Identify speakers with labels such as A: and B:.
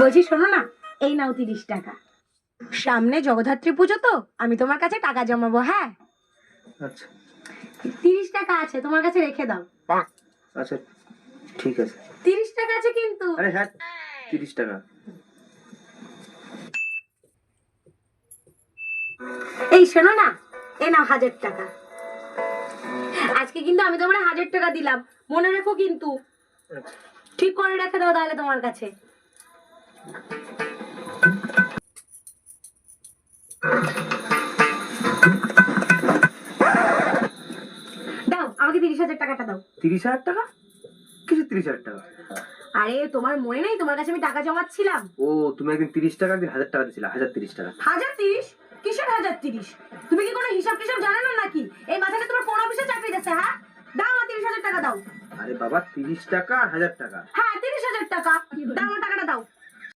A: বলছি শোনো না, এই নাও 30 টাকা। সামনে জগদ্ধাত্রী পুজো তো, আমি তোমার কাছে টাকা জমাবো। হ্যাঁ,
B: আচ্ছা
A: 30 টাকা আছে, তোমার কাছে রেখে দাও।
B: আচ্ছা ঠিক আছে।
A: 30 টাকা আছে কিন্তু।
B: আরে হ্যাঁ 30 টাকা।
A: এই শোনো না, এ নাও 1000 টাকা। আজকে কিন্তু আমি তোমার 1000 টাকা দিলাম, মনে রেখো কিন্তু। ঠিক করে রেখে দাও তাহলে তোমার কাছে। দাও আমাকে 30,000 টাকাটা দাও।
B: 30,000 টাকা? কিছু 30,000 টাকা?
A: আরে তোমার মনে নেই তোমার কাছে আমি টাকা জমাচ্ছিলাম?
B: ও তুমি একদিন 30 টাকা, একদিন 1000 টাকা দিয়েছিলে, 1030 টাকা।
A: 1030? কিসের 1030? তুমি কি কোনো হিসাব টিসাব জানো না নাকি? এই মাথাটা তোমার কোন অফিসে চাকরি দিচ্ছে? হ্যাঁ, দাও আমার 30,000 টাকা দাও।
B: আরে বাবা 30 টাকা আর 1000 টাকা।
A: হ্যাঁ 30,000 টাকা দাও, আমার টাকা